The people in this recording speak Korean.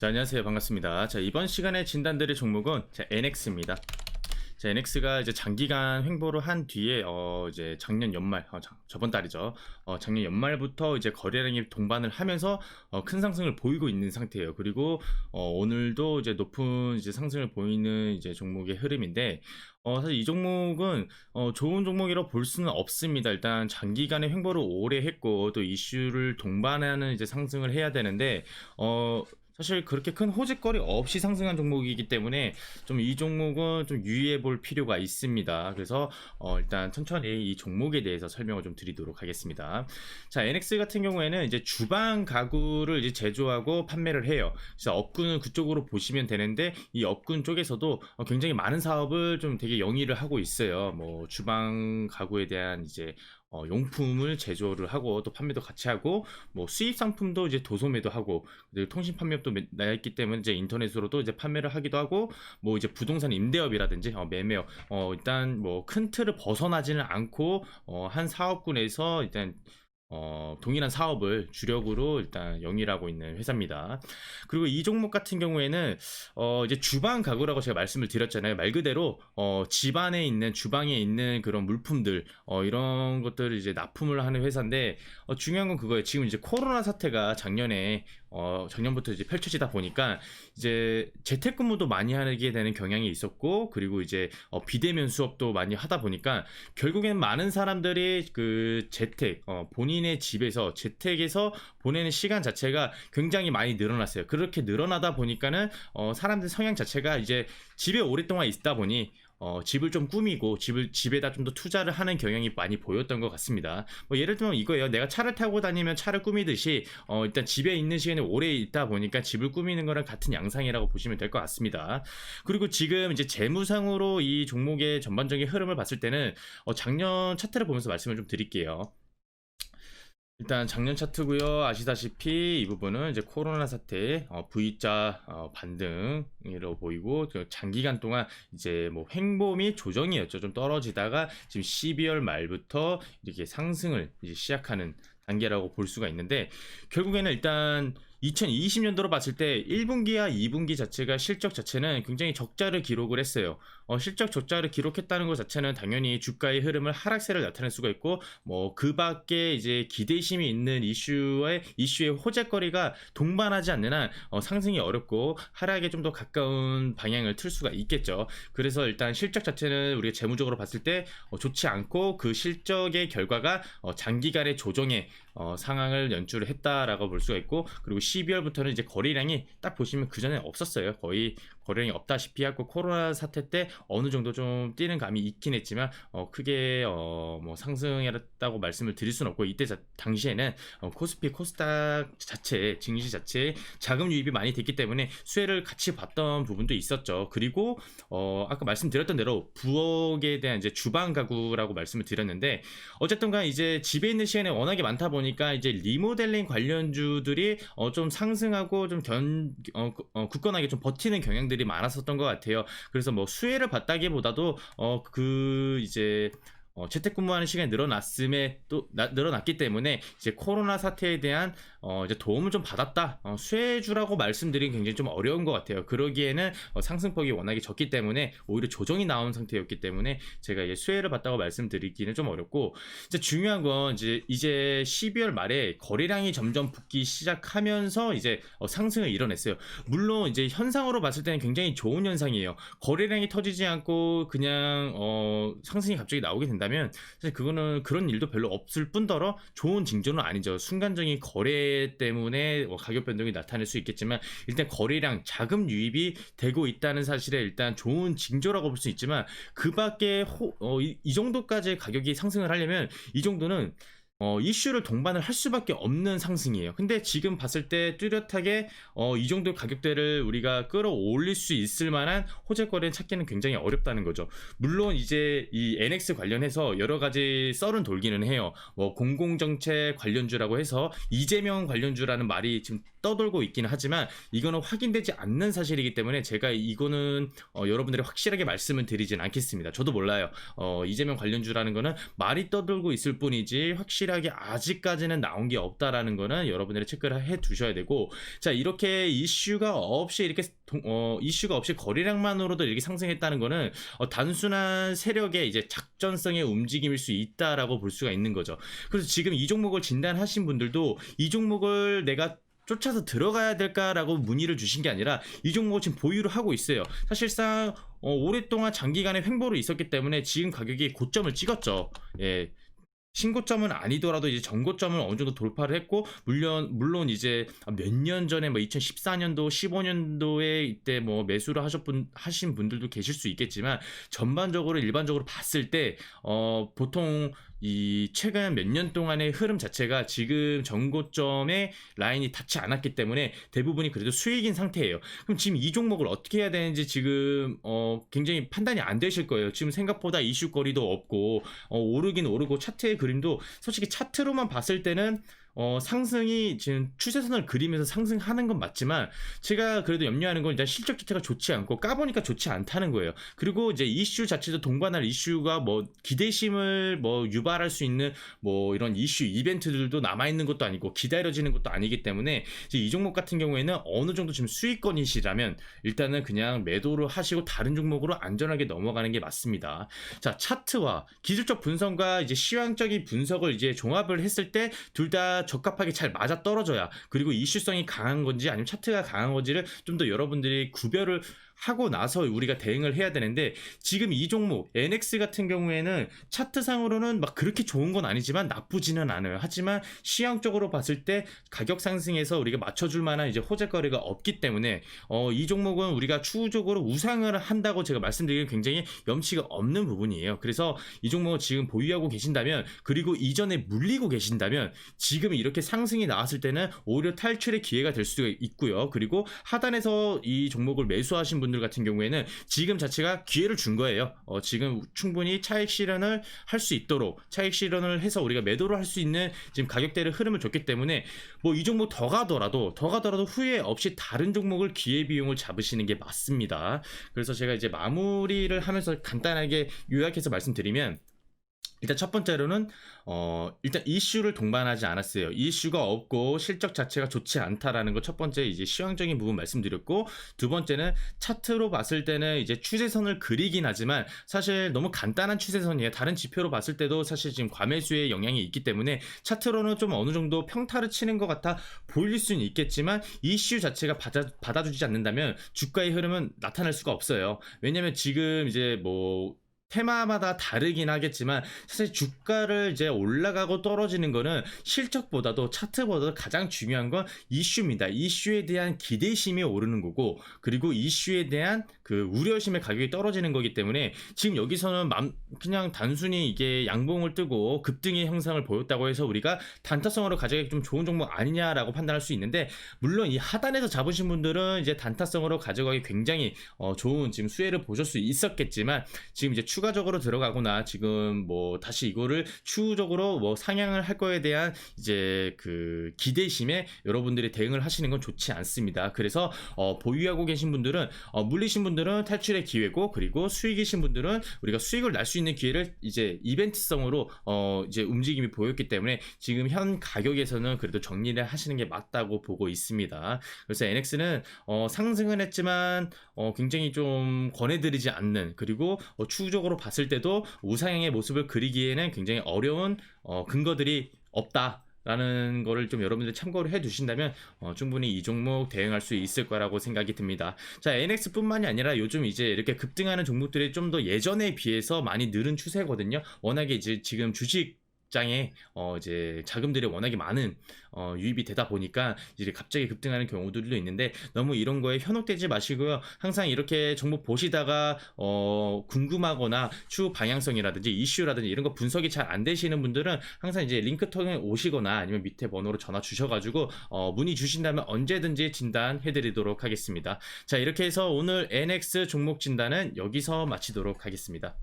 안녕하세요. 반갑습니다. 이번 시간에 진단드릴 종목은 NX입니다. NX가 이제 장기간 횡보를 한 뒤에 이제 작년 연말, 저번 달이죠. 작년 연말부터 이제 거래량이 동반을 하면서 큰 상승을 보이고 있는 상태예요. 그리고 오늘도 이제 높은 이제 상승을 보이는 이제 종목의 흐름인데, 사실 이 종목은 좋은 종목이라고 볼 수는 없습니다. 일단 장기간의 횡보를 오래 했고 또 이슈를 동반하는 이제 상승을 해야 되는데, 사실 그렇게 큰 호재거리 없이 상승한 종목이기 때문에 좀 이 종목은 좀 유의해 볼 필요가 있습니다. 그래서 일단 천천히 이 종목에 대해서 설명을 좀 드리도록 하겠습니다. NX 같은 경우에는 이제 주방 가구를 이제 제조하고 판매를 해요. 그래서 업군은 그쪽으로 보시면 되는데, 이 업군 쪽에서도 굉장히 많은 사업을 좀 되게 영위를 하고 있어요. 뭐 주방 가구에 대한 이제 용품을 제조를 하고 또 판매도 같이 하고, 뭐 수입 상품도 이제 도소매도 하고, 그리고 통신 판매업도 나와 있기 때문에 이제 인터넷으로도 이제 판매를 하기도 하고, 뭐 이제 부동산 임대업이라든지 매매업, 일단 뭐 큰 틀을 벗어나지는 않고 한 사업군에서 일단 동일한 사업을 주력으로 일단 영위하고 있는 회사입니다. 그리고 이 종목 같은 경우에는 이제 주방 가구라고 제가 말씀을 드렸잖아요. 말 그대로 집안에 있는, 주방에 있는 그런 물품들, 이런 것들을 이제 납품을 하는 회사인데, 중요한 건 그거예요. 지금 이제 코로나 사태가 작년부터 이제 펼쳐지다 보니까 이제 재택근무도 많이 하게 되는 경향이 있었고, 그리고 이제 비대면 수업도 많이 하다 보니까 결국엔 많은 사람들이 그 본인의 집에서 재택에서 보내는 시간 자체가 굉장히 많이 늘어났어요. 그렇게 늘어나다 보니까는 사람들 성향 자체가 이제 집에 오랫동안 있다 보니 집을 좀 꾸미고 집에다 좀 더 투자를 하는 경향이 많이 보였던 것 같습니다. 뭐 예를 들면 이거예요. 내가 차를 타고 다니면 차를 꾸미듯이 일단 집에 있는 시간에 오래 있다 보니까 집을 꾸미는 거랑 같은 양상이라고 보시면 될 것 같습니다. 그리고 지금 이제 재무상으로 이 종목의 전반적인 흐름을 봤을 때는 작년 차트를 보면서 말씀을 좀 드릴게요. 일단 작년 차트고요. 아시다시피 이 부분은 이제 코로나 사태 V자 반등으로 보이고, 장기간 동안 이제 뭐 횡보 및 조정이었죠. 좀 떨어지다가 지금 12월 말부터 이렇게 상승을 이제 시작하는 단계라고 볼 수가 있는데, 결국에는 일단 2020년도로 봤을 때 1분기와 2분기 자체가 실적 자체는 굉장히 적자를 기록을 했어요. 실적 적자를 기록했다는 것 자체는 당연히 주가의 흐름을 하락세를 나타낼 수가 있고, 뭐 그 밖에 이제 기대심이 있는 이슈의 호재거리가 동반하지 않는 한 상승이 어렵고 하락에 좀 더 가까운 방향을 틀 수가 있겠죠. 그래서 일단 실적 자체는 우리가 재무적으로 봤을 때 좋지 않고, 그 실적의 결과가 장기간의 조정에 상황을 연출을 했다라고 볼 수가 있고, 그리고 12월부터는 이제 거래량이 딱 보시면 그 전에 없었어요. 거의 거래량이 없다시피 하고, 코로나 사태 때 어느 정도 좀 뛰는 감이 있긴 했지만 크게 뭐 상승했다고 말씀을 드릴 수는 없고, 이때 당시에는 코스피 코스닥 자체 증시 자체에 자금 유입이 많이 됐기 때문에 수혜를 같이 봤던 부분도 있었죠. 그리고 아까 말씀드렸던 대로 부엌에 대한 이제 주방 가구라고 말씀을 드렸는데, 어쨌든 간 이제 집에 있는 시간이 워낙에 많다 보니까 이제 리모델링 관련주들이 좀 상승하고 좀 굳건하게 좀 버티는 경향들이 많았었던 것 같아요. 그래서 뭐 수혜를 봤다기보다도 이제 재택근무하는 시간이 늘어났기 때문에 이제 코로나 사태에 대한 이제 도움을 좀 받았다, 수혜주라고 말씀드리긴 굉장히 좀 어려운 것 같아요. 그러기에는 상승폭이 워낙에 적기 때문에 오히려 조정이 나온 상태였기 때문에 제가 이제 수혜를 봤다고 말씀드리기는 좀 어렵고, 이제 중요한 건 이제 12월 말에 거래량이 점점 붙기 시작하면서 이제 상승을 이뤄냈어요. 물론 이제 현상으로 봤을 때는 굉장히 좋은 현상이에요. 거래량이 터지지 않고 그냥 상승이 갑자기 나오게 된다면 사실 그거는 그런 일도 별로 없을 뿐더러 좋은 징조는 아니죠. 순간적인 거래 때문에 가격 변동이 나타날 수 있겠지만, 일단 거래량, 자금 유입이 되고 있다는 사실에 일단 좋은 징조라고 볼 수 있지만, 그 밖에 이 정도까지 가격이 상승을 하려면 이 정도는 이슈를 동반을 할 수밖에 없는 상승이에요. 근데 지금 봤을 때 뚜렷하게 이 정도 가격대를 우리가 끌어올릴 수 있을 만한 호재거리를 찾기는 굉장히 어렵다는 거죠. 물론 이제 이 NX 관련해서 여러 가지 썰은 돌기는 해요. 뭐 공공정책 관련주라고 해서 이재명 관련주라는 말이 지금 떠돌고 있기는 하지만, 이거는 확인되지 않는 사실이기 때문에 제가 이거는 여러분들이 확실하게 말씀을 드리진 않겠습니다. 저도 몰라요. 이재명 관련주라는 거는 말이 떠돌고 있을 뿐이지 확실히 유일하게 아직까지는 나온 게 없다라는 거는 여러분들이 체크를 해 두셔야 되고, 자 이렇게 이슈가 없이 거래량만으로도 이렇게 상승했다는 거는 단순한 세력의 이제 작전성의 움직임일 수 있다라고 볼 수가 있는 거죠. 그래서 지금 이 종목을 진단하신 분들도 이 종목을 내가 쫓아서 들어가야 될까라고 문의를 주신 게 아니라 이 종목을 지금 보유를 하고 있어요. 사실상 오랫동안 장기간의 횡보로 있었기 때문에 지금 가격이 고점을 찍었죠. 예. 신고점은 아니더라도 이제 전고점을 어느 정도 돌파를 했고, 물론 이제 몇 년 전에 뭐 2014년도, 15년도에 이때 뭐 매수를 하신 분들도 계실 수 있겠지만, 전반적으로 일반적으로 봤을 때 보통 이 최근 몇 년 동안의 흐름 자체가 지금 전고점의 라인이 닿지 않았기 때문에 대부분이 그래도 수익인 상태예요. 그럼 지금 이 종목을 어떻게 해야 되는지 지금 굉장히 판단이 안 되실 거예요. 지금 생각보다 이슈거리도 없고 오르긴 오르고, 차트의 그림도 솔직히 차트로만 봤을 때는 상승이 지금 추세선을 그리면서 상승하는 건 맞지만, 제가 그래도 염려하는 건 일단 실적 자체가 좋지 않고 까보니까 좋지 않다는 거예요. 그리고 이제 이슈 자체도 동반할 이슈가 뭐 기대심을 뭐 유발할 수 있는 뭐 이런 이슈 이벤트들도 남아있는 것도 아니고 기다려지는 것도 아니기 때문에, 이제 이 종목 같은 경우에는 어느 정도 지금 수익권이시라면 일단은 그냥 매도를 하시고 다른 종목으로 안전하게 넘어가는 게 맞습니다. 자, 차트와 기술적 분석과 이제 시황적인 분석을 이제 종합을 했을 때 둘 다 적합하게 잘 맞아 떨어져야, 그리고 이슈성이 강한 건지 아니면 차트가 강한 건지를 좀 더 여러분들이 구별을 하고 나서 우리가 대응을 해야 되는데, 지금 이 종목 NX 같은 경우에는 차트상으로는 막 그렇게 좋은 건 아니지만 나쁘지는 않아요. 하지만 시황적으로 봤을 때 가격 상승에서 우리가 맞춰줄 만한 이제 호재거리가 없기 때문에 이 종목은 우리가 추후적으로 우상을 한다고 제가 말씀드리기는 굉장히 염치가 없는 부분이에요. 그래서 이 종목을 지금 보유하고 계신다면, 그리고 이전에 물리고 계신다면, 지금 이렇게 상승이 나왔을 때는 오히려 탈출의 기회가 될 수가 있고요. 그리고 하단에서 이 종목을 매수하신 분들 같은 경우에는 지금 자체가 기회를 준 거예요. 지금 충분히 차익 실현을 할 수 있도록, 차익 실현을 해서 우리가 매도를 할 수 있는 지금 가격대를 흐름을 줬기 때문에, 뭐 이 종목 더 가더라도 후회 없이 다른 종목을 기회비용을 잡으시는 게 맞습니다. 그래서 제가 이제 마무리를 하면서 간단하게 요약해서 말씀드리면, 일단 첫 번째로는 일단 이슈를 동반하지 않았어요. 이슈가 없고 실적 자체가 좋지 않다라는 거 첫 번째 이제 시황적인 부분 말씀드렸고, 두 번째는 차트로 봤을 때는 이제 추세선을 그리긴 하지만 사실 너무 간단한 추세선이에요. 다른 지표로 봤을 때도 사실 지금 과매수의 영향이 있기 때문에 차트로는 좀 어느 정도 평타를 치는 것 같아 보일 수는 있겠지만, 이슈 자체가 받아주지 않는다면 주가의 흐름은 나타날 수가 없어요. 왜냐면 지금 이제 뭐 테마마다 다르긴 하겠지만 사실 주가를 이제 올라가고 떨어지는 거는 실적보다도 차트보다도 가장 중요한 건 이슈입니다. 이슈에 대한 기대심이 오르는 거고, 그리고 이슈에 대한 그 우려심의 가격이 떨어지는 거기 때문에, 지금 여기서는 그냥 단순히 이게 양봉을 뜨고 급등의 형상을 보였다고 해서 우리가 단타성으로 가져가기 좀 좋은 종목 아니냐라고 판단할 수 있는데, 물론 이 하단에서 잡으신 분들은 이제 단타성으로 가져가기 굉장히 좋은 지금 수혜를 보실 수 있었겠지만, 지금 이제 추가적으로 들어가거나 지금 뭐 다시 이거를 추후적으로 뭐 상향을 할 거에 대한 이제 그 기대심에 여러분들이 대응을 하시는 건 좋지 않습니다. 그래서 보유하고 계신 분들은 물리신 분들은 탈출의 기회고, 그리고 수익이신 분들은 우리가 수익을 날 수 있는 기회를 이제 이벤트성으로 이제 움직임이 보였기 때문에 지금 현 가격에서는 그래도 정리를 하시는 게 맞다고 보고 있습니다. 그래서 NX는 상승은 했지만 굉장히 좀 권해드리지 않는, 그리고 추후적으로 봤을 때도 우상향의 모습을 그리기에는 굉장히 어려운 근거들이 없다 라는 거를 좀 여러분들 참고를 해 두신다면 충분히 이 종목 대응할 수 있을 거라고 생각이 듭니다. 자, NX 뿐만이 아니라 요즘 이제 이렇게 급등하는 종목들이 좀 더 예전에 비해서 많이 늘은 추세거든요. 워낙에 이제 지금 주식장에 이제 자금들이 워낙에 많은 유입이 되다 보니까 이제 갑자기 급등하는 경우들도 있는데, 너무 이런 거에 현혹되지 마시고요. 항상 이렇게 종목 보시다가 궁금하거나 추후 방향성이라든지 이슈라든지 이런 거 분석이 잘 안 되시는 분들은 항상 이제 링크 통해 오시거나 아니면 밑에 번호로 전화 주셔가지고 문의 주신다면 언제든지 진단해 드리도록 하겠습니다. 자, 이렇게 해서 오늘 NX 종목 진단은 여기서 마치도록 하겠습니다.